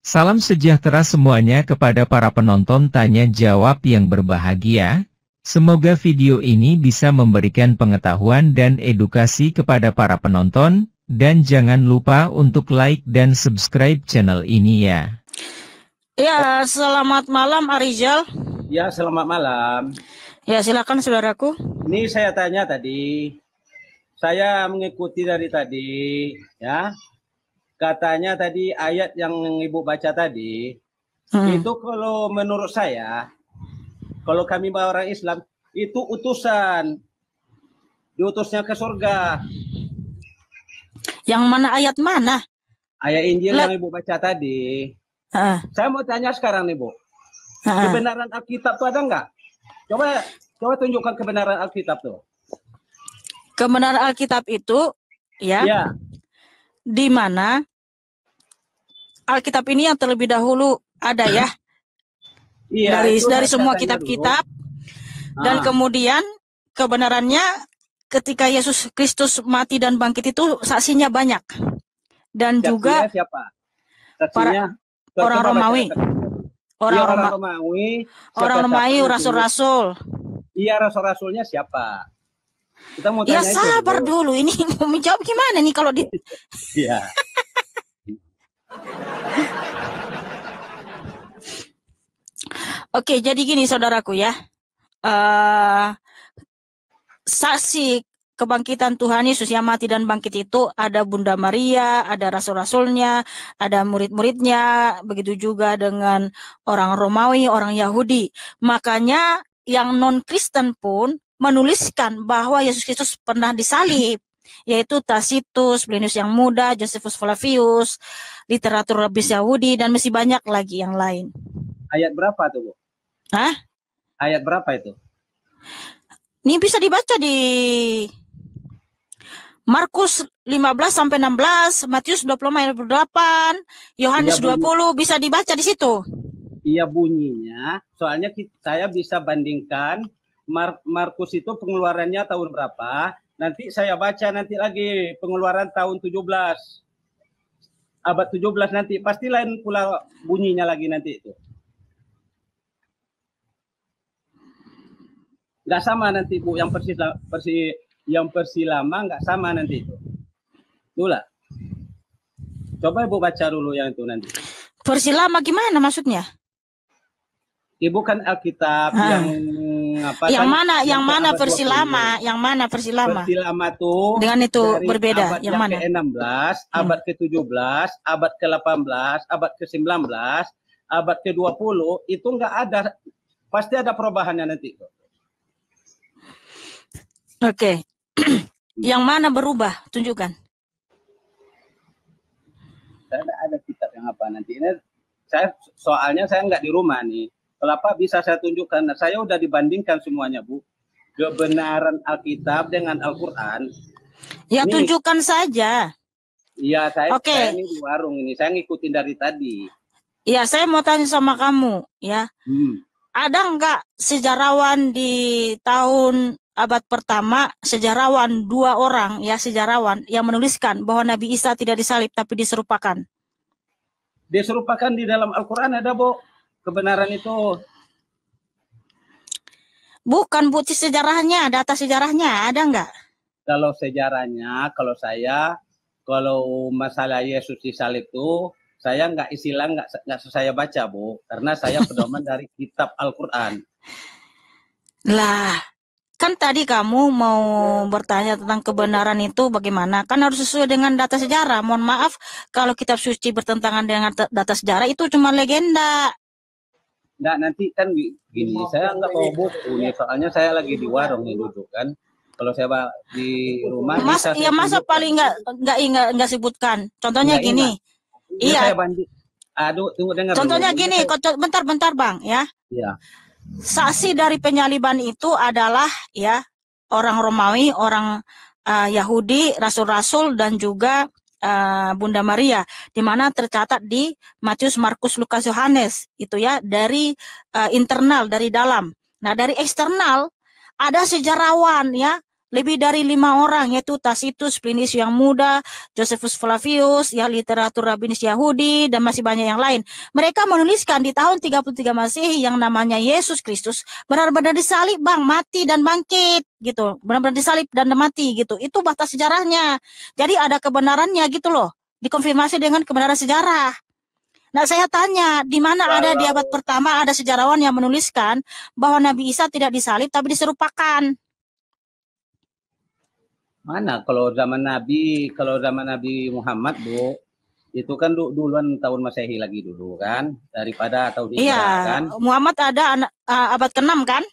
Salam sejahtera semuanya kepada para penonton tanya jawab yang berbahagia. Semoga video ini bisa memberikan pengetahuan dan edukasi kepada para penonton, dan jangan lupa untuk like dan subscribe channel ini ya. Ya, selamat malam Arizal. Ya, selamat malam. Ya, silakan saudaraku. Ini saya tanya tadi, saya mengikuti dari tadi, ya. Katanya tadi ayat yang Ibu baca tadi, itu kalau menurut saya, kalau kami orang Islam, itu utusan, diutusnya ke surga. Yang mana ayat mana? Ayat Injil yang Ibu baca tadi. Saya mau tanya sekarang nih, Bu. Kebenaran Alkitab itu ada nggak? Coba tunjukkan kebenaran Alkitab tuh. Kebenaran Alkitab itu, ya. Di mana Alkitab ini yang terlebih dahulu ada ya. Iya, dari semua kitab-kitab. Dan kemudian kebenarannya ketika Yesus Kristus mati dan bangkit itu saksinya banyak. Dan saksinya juga siapa? Saksinya orang Romawi. Orang Romawi, rasul-rasul. Iya, rasul-rasulnya siapa? Kita mau tanya sabar dulu. Ini mau menjawab gimana nih kalau di Iya. Oke, jadi gini saudaraku ya. Saksi kebangkitan Tuhan Yesus yang mati dan bangkit itu ada Bunda Maria, ada rasul-rasulnya, ada murid-muridnya, begitu juga dengan orang Romawi, orang Yahudi. Makanya yang non-Kristen pun menuliskan bahwa Yesus Kristus pernah disalib, yaitu Tacitus, Plinius yang Muda, Josephus Flavius, literatur Rabis Yahudi, dan masih banyak lagi yang lain. Ayat berapa tuh, Bu? Hah? Ayat berapa itu? Ini bisa dibaca di Markus 15-16, Matius 25-28, Yohanes 20, bisa dibaca di situ. Iya bunyinya, soalnya saya bisa bandingkan Markus itu pengeluarannya tahun berapa, nanti saya baca nanti lagi pengeluaran tahun 17. Abad 17 nanti, pasti lain pula bunyinya lagi nanti itu. Nggak sama nanti Bu, yang persilama nggak sama nanti itu. Itulah. Coba Ibu baca dulu yang itu nanti. Persilama gimana maksudnya? Ibu kan Alkitab yang apa? Yang mana persilama? Yang mana persilama? Persilama tuh dengan itu berbeda. Yang mana? Ke-16, abad ke-17, abad ke-18, abad ke-19, abad ke-20 itu nggak ada, pasti ada perubahannya nanti. Oke. Yang mana berubah? Tunjukkan. Saya ada kitab yang apa nanti ini. Soalnya saya nggak di rumah nih. Kenapa bisa saya tunjukkan? Nah, saya udah dibandingkan semuanya, Bu. Kebenaran Alkitab dengan Al-Quran. Ya, ini, tunjukkan saja. Iya, saya ini di warung ini. Saya ngikutin dari tadi. Iya, saya mau tanya sama kamu, ya. Ada nggak sejarawan di tahun abad pertama, sejarawan 2 orang, ya sejarawan, yang menuliskan bahwa Nabi Isa tidak disalib tapi diserupakan? Diserupakan di dalam Al-Quran ada, Bu. Kebenaran itu. Bukan bukti sejarahnya, data sejarahnya ada nggak? Kalau sejarahnya, kalau masalah Yesus disalib itu, saya nggak saya baca, Bu, karena saya pedoman dari kitab Al-Quran. Lah, kan tadi kamu mau bertanya tentang kebenaran itu bagaimana? Kan harus sesuai dengan data sejarah. Mohon maaf kalau kitab suci bertentangan dengan data sejarah, itu cuma legenda. Nggak, nanti kan gini, saya nggak bawa buku nih, soalnya saya lagi di warung nih duduk kan. Kalau saya di rumah, masa paling nggak sebutkan. Contohnya gini. Iya. Tunggu dengar. Contohnya gini, bentar Bang, ya. Iya. Saksi dari penyaliban itu adalah ya orang Romawi, orang Yahudi, rasul-rasul, dan juga Bunda Maria, di mana tercatat di Matius, Markus, Lukas, Yohanes, itu ya dari internal, dari dalam. Nah, dari eksternal ada sejarawan ya, lebih dari 5 orang, yaitu Tacitus, Plinius yang muda, Josephus Flavius, ya literatur Rabinis Yahudi, dan masih banyak yang lain. Mereka menuliskan di tahun 33 Masehi yang namanya Yesus Kristus benar-benar disalib, Bang, mati dan bangkit gitu. Benar-benar disalib dan mati gitu. Itu batas sejarahnya. Jadi ada kebenarannya gitu loh. Dikonfirmasi dengan kebenaran sejarah. Nah, saya tanya, di mana ada di abad pertama ada sejarawan yang menuliskan bahwa Nabi Isa tidak disalib tapi diserupakan? Mana kalau zaman Nabi Muhammad, Bu, itu kan duluan tahun Masehi lagi dulu kan, daripada tahun Hijrah kan. Iya, Muhammad ada abad ke-6 kan?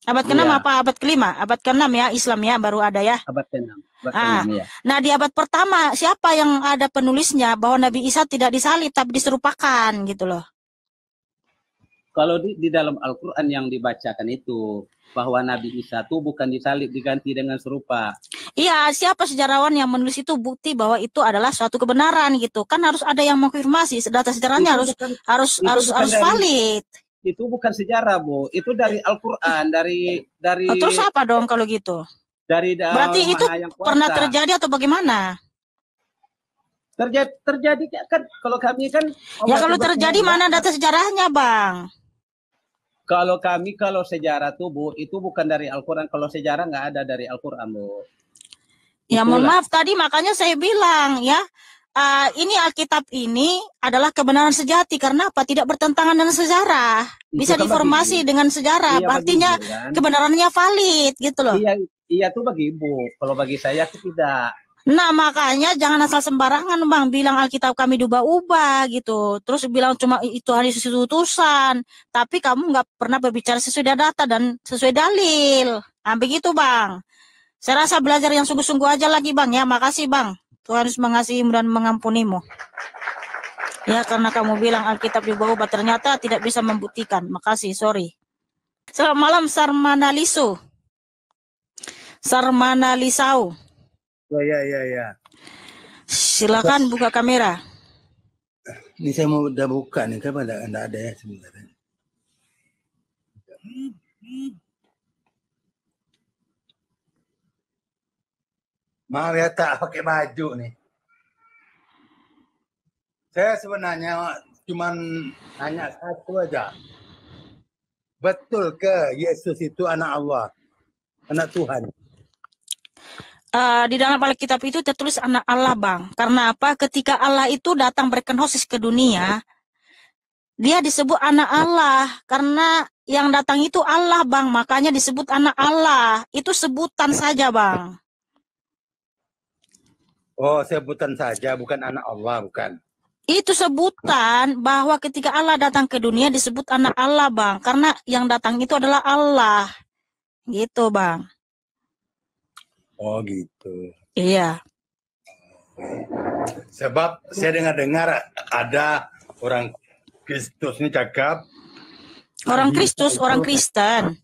Abad ke-6 Iya. apa abad ke-5? Abad ke-6 ya, Islam ya, baru ada ya. Abad ke-6. Ya. Nah, di abad pertama siapa yang ada penulisnya bahwa Nabi Isa tidak disalib tapi diserupakan gitu loh. Kalau di dalam Al-Quran yang dibacakan itu bahwa Nabi Isa itu bukan disalib, diganti dengan serupa. Iya, siapa sejarawan yang menulis itu bukti bahwa itu adalah suatu kebenaran gitu. Kan harus ada yang mengkonfirmasi, data sejarahnya harus valid. Itu bukan sejarah, Bu. Itu dari Al-Quran, dari terus apa dong kalau gitu? Berarti itu pernah terjadi atau bagaimana? Terjadi kan kalau kami kan. Ya kalau terjadi mana data sejarahnya, Bang? Kalau kami sejarah tuh, Bu, itu bukan dari Al-Quran. Kalau sejarah nggak ada dari Al-Quran, Bu. Ya mohon maaf tadi makanya saya bilang ya. Ini Alkitab ini adalah kebenaran sejati karena apa? Tidak bertentangan dengan sejarah. Bisa diinformasi dengan sejarah. Artinya kan? Kebenarannya valid gitu loh. Iya tuh bagi Ibu. Kalau bagi saya itu tidak. Nah makanya jangan asal sembarangan, Bang, bilang Alkitab kami diubah-ubah gitu. Terus bilang cuma itu Tuhan Yesus utusan. Tapi kamu nggak pernah berbicara sesuai data dan sesuai dalil. Nah begitu, Bang. Saya rasa belajar yang sungguh-sungguh aja lagi, Bang ya. Makasih, Bang. Tuhan harus mengasihimu dan mengampunimu. Ya, karena kamu bilang Alkitab diubah-ubah, ternyata tidak bisa membuktikan. Makasih, sorry. Selamat malam, Sarmana Lisu. Sarmana Lisau. Ya. Silakan buka kamera. Ini saya mau udah buka nih, kan enggak ada ya sebenarnya. Maaf ya tak pakai baju nih. Saya sebenarnya cuman nanya satu aja. Betul ke Yesus itu anak Allah? Anak Tuhan? Di dalam Alkitab itu tertulis anak Allah, Bang. Karena apa? Ketika Allah itu datang berkenosis ke dunia, dia disebut anak Allah. Karena yang datang itu Allah, Bang. Makanya disebut anak Allah. Itu sebutan saja, Bang. Oh, sebutan saja, bukan anak Allah, bukan? Itu sebutan bahwa ketika Allah datang ke dunia disebut anak Allah, Bang. Karena yang datang itu adalah Allah. Gitu, Bang. Oh, gitu. Iya. Sebab saya dengar ada orang Kristus ini cakap. Orang Kristus, orang Kristen.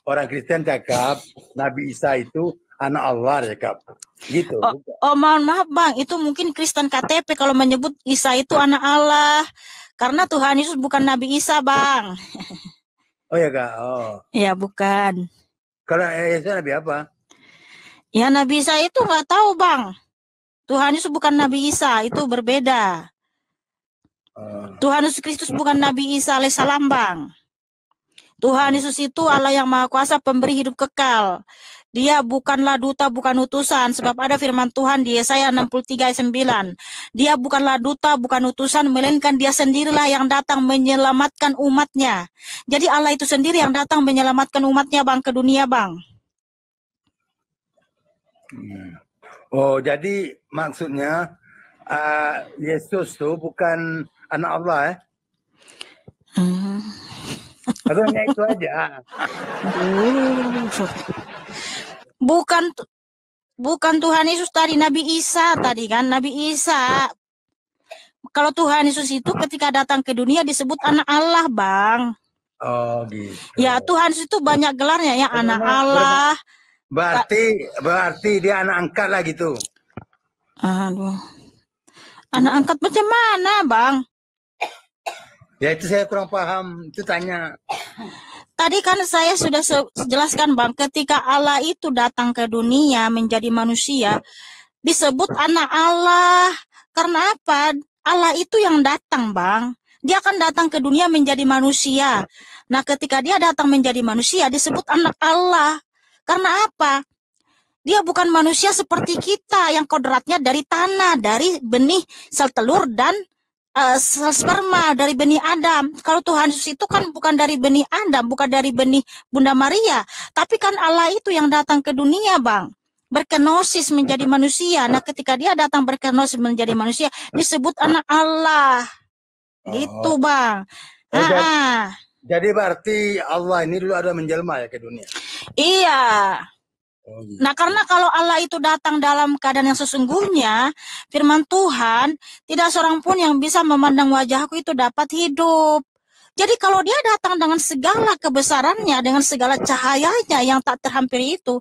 Orang Kristen cakap Nabi Isa itu anak Allah cakap. Gitu. Oh, mohon maaf, Bang. Itu mungkin Kristen KTP kalau menyebut Isa itu anak Allah. Karena Tuhan Yesus bukan Nabi Isa, Bang. Oh ya, Kak. Oh. Ya, bukan. Kalau Yesus Nabi apa? Ya, Nabi Isa itu nggak tahu, Bang. Tuhan Yesus bukan Nabi Isa, itu berbeda. Tuhan Yesus Kristus bukan Nabi Isa alaihissalam, Bang. Tuhan Yesus itu Allah yang Maha Kuasa, pemberi hidup kekal. Dia bukanlah duta, bukan utusan. Sebab ada firman Tuhan di Yesaya 63 ayat 9. Dia bukanlah duta, bukan utusan, melainkan dia sendirilah yang datang menyelamatkan umatnya. Jadi Allah itu sendiri yang datang menyelamatkan umatnya, Bang, ke dunia, Bang. Oh, jadi maksudnya Yesus tuh bukan anak Allah, Atau hanya itu aja? Bukan Tuhan Yesus tadi, Nabi Isa tadi kan, Nabi Isa. Kalau Tuhan Yesus itu ketika datang ke dunia disebut anak Allah, Bang. Oh, gitu. Ya, Tuhan Yesus itu banyak gelarnya ya, anak Allah. Berarti dia anak angkat lah gitu. Aduh. Anak angkat macam mana, Bang? Ya itu saya kurang paham, itu tanya. tadi kan saya sudah jelaskan Bang, ketika Allah itu datang ke dunia menjadi manusia, disebut anak Allah. Karena apa? Allah itu yang datang Bang. Dia akan datang ke dunia menjadi manusia. Nah, ketika dia datang menjadi manusia, disebut anak Allah. Karena apa? Dia bukan manusia seperti kita yang kodratnya dari tanah, dari benih sel telur dan sel sperma, dari benih Adam. Kalau Tuhan Yesus itu kan bukan dari benih Adam, bukan dari benih Bunda Maria. Tapi kan Allah itu yang datang ke dunia Bang, berkenosis menjadi manusia. Nah, ketika dia datang berkenosis menjadi manusia, disebut anak Allah. Gitu Bang. Jadi berarti Allah ini dulu ada menjelma ya ke dunia? Iya. Gitu. Nah, karena kalau Allah itu datang dalam keadaan yang sesungguhnya, firman Tuhan, tidak seorang pun yang bisa memandang wajahku itu dapat hidup. Jadi kalau dia datang dengan segala kebesarannya, dengan segala cahayanya yang tak terhampiri itu,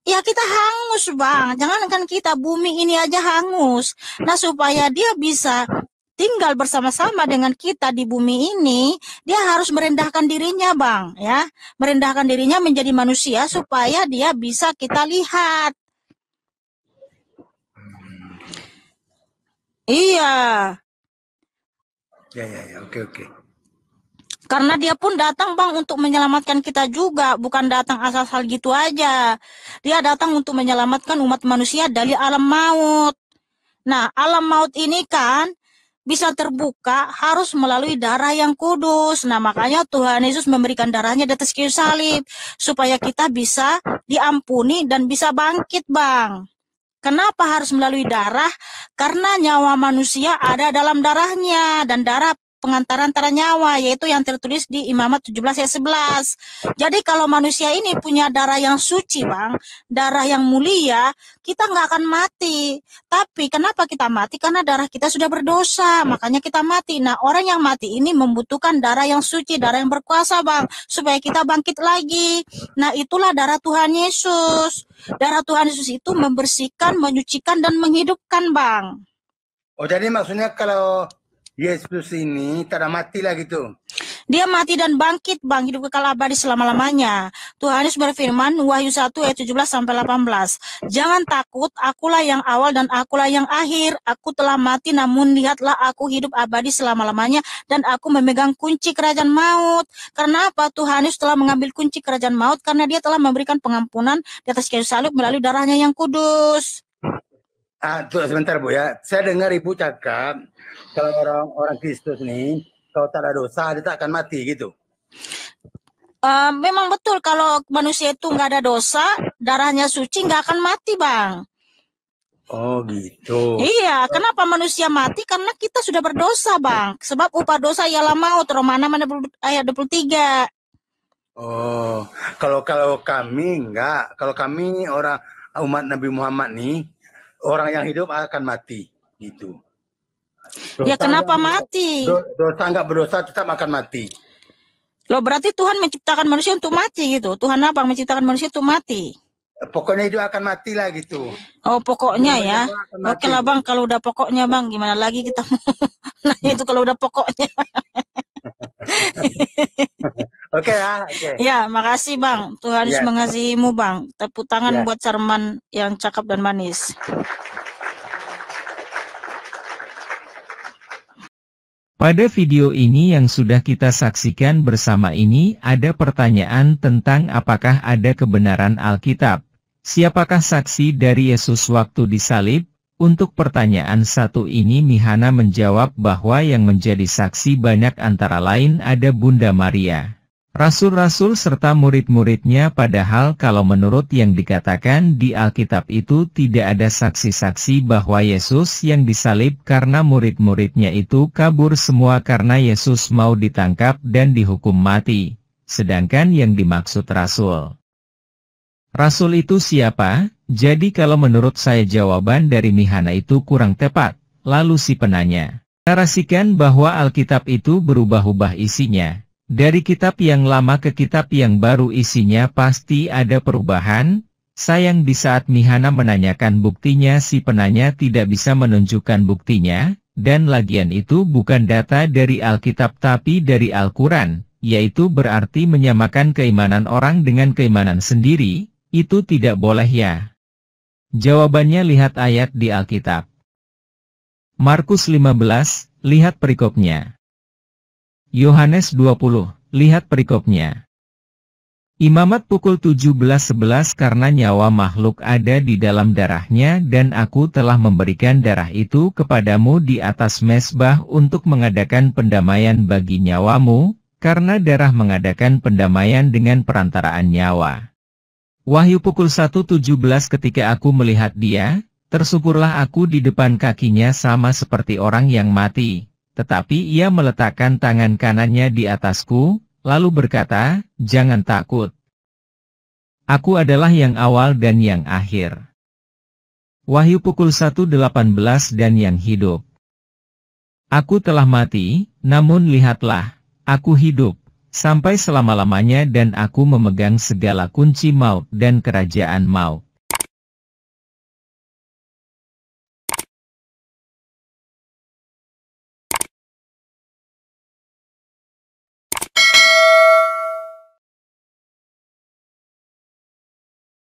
ya kita hangus Bang. Jangankan kita, bumi ini aja hangus. Nah, supaya dia bisa tinggal bersama-sama dengan kita di bumi ini, dia harus merendahkan dirinya Bang, ya. Merendahkan dirinya menjadi manusia supaya dia bisa kita lihat. Iya. Ya, oke. Karena dia pun datang Bang untuk menyelamatkan kita juga, bukan datang asal-asal gitu aja. Dia datang untuk menyelamatkan umat manusia dari alam maut. Nah, alam maut ini kan bisa terbuka harus melalui darah yang kudus. Nah, makanya Tuhan Yesus memberikan darahnya di atas kayu salib supaya kita bisa diampuni dan bisa bangkit Bang. Kenapa harus melalui darah? Karena nyawa manusia ada dalam darahnya, dan darah pengantar antara nyawa, yaitu yang tertulis di Imamat 17 ayat 11. Jadi kalau manusia ini punya darah yang suci Bang, darah yang mulia, kita nggak akan mati. Tapi kenapa kita mati? Karena darah kita sudah berdosa, makanya kita mati. Nah, orang yang mati ini membutuhkan darah yang suci, darah yang berkuasa Bang, supaya kita bangkit lagi. Nah, itulah darah Tuhan Yesus. Darah Tuhan Yesus itu membersihkan, menyucikan, dan menghidupkan Bang. Oh, jadi maksudnya kalau Yesus ini tidak mati lah gitu? Dia mati dan bangkit Bang, hidup kekal abadi selama-lamanya. Tuhan Yesus berfirman, Wahyu 1 ayat 17-18. Jangan takut, akulah yang awal dan akulah yang akhir. Aku telah mati, namun lihatlah aku hidup abadi selama-lamanya, dan aku memegang kunci kerajaan maut. Karena apa? Tuhan Yesus telah mengambil kunci kerajaan maut, karena dia telah memberikan pengampunan di atas kayu salib melalui darahnya yang kudus. Sebentar Bu ya, saya dengar Ibu cakap kalau orang Kristus nih, kalau tak ada dosa dia tak akan mati gitu. Memang betul, kalau manusia itu nggak ada dosa, darahnya suci, nggak akan mati Bang. Oh gitu. Iya, kenapa manusia mati? Karena kita sudah berdosa Bang. Sebab upah dosa ialah maut, Roma 6 ayat 23. Oh, kalau kami enggak, kalau kami orang umat Nabi Muhammad nih, orang yang hidup akan mati gitu. Ya kenapa mati? Dosa enggak berdosa tetap akan mati. Loh, berarti Tuhan menciptakan manusia untuk mati gitu. Tuhan apa menciptakan manusia untuk mati? Pokoknya hidup akan mati lah gitu. Oh, pokoknya ya. Oke lah Bang, kalau udah pokoknya Bang, gimana lagi kita mau nanya itu kalau udah pokoknya. Oke ya. Okay. Ya, makasih Bang. Tuhan Yesus mengasihimu Bang. Tepuk tangan buat Sarman yang cakep dan manis. Pada video ini yang sudah kita saksikan bersama ini ada pertanyaan tentang apakah ada kebenaran Alkitab. Siapakah saksi dari Yesus waktu disalib? Untuk pertanyaan satu ini Mihana menjawab bahwa yang menjadi saksi banyak antara lain ada Bunda Maria, rasul-rasul serta murid-muridnya, padahal kalau menurut yang dikatakan di Alkitab itu tidak ada saksi-saksi bahwa Yesus yang disalib karena murid-muridnya itu kabur semua karena Yesus mau ditangkap dan dihukum mati. Sedangkan yang dimaksud rasul itu siapa? Jadi kalau menurut saya jawaban dari Mihana itu kurang tepat. Lalu si penanya narasikan bahwa Alkitab itu berubah-ubah isinya. Dari kitab yang lama ke kitab yang baru isinya pasti ada perubahan. Sayang di saat Mihana menanyakan buktinya si penanya tidak bisa menunjukkan buktinya. Dan lagian itu bukan data dari Alkitab tapi dari Al-Quran. yaitu berarti menyamakan keimanan orang dengan keimanan sendiri, itu tidak boleh ya. Jawabannya lihat ayat di Alkitab. Markus 15, lihat perikopnya. Yohanes 20, lihat perikopnya. Imamat pukul 17:11 karena nyawa makhluk ada di dalam darahnya dan aku telah memberikan darah itu kepadamu di atas mezbah untuk mengadakan pendamaian bagi nyawamu, karena darah mengadakan pendamaian dengan perantaraan nyawa. Wahyu pukul 1:17 ketika aku melihat dia, tersungkurlah aku di depan kakinya sama seperti orang yang mati, tetapi ia meletakkan tangan kanannya di atasku, lalu berkata, jangan takut. Aku adalah yang awal dan yang akhir. Wahyu pukul 1:18 dan yang hidup. Aku telah mati, namun lihatlah, aku hidup, sampai selama-lamanya dan aku memegang segala kunci maut dan kerajaan maut.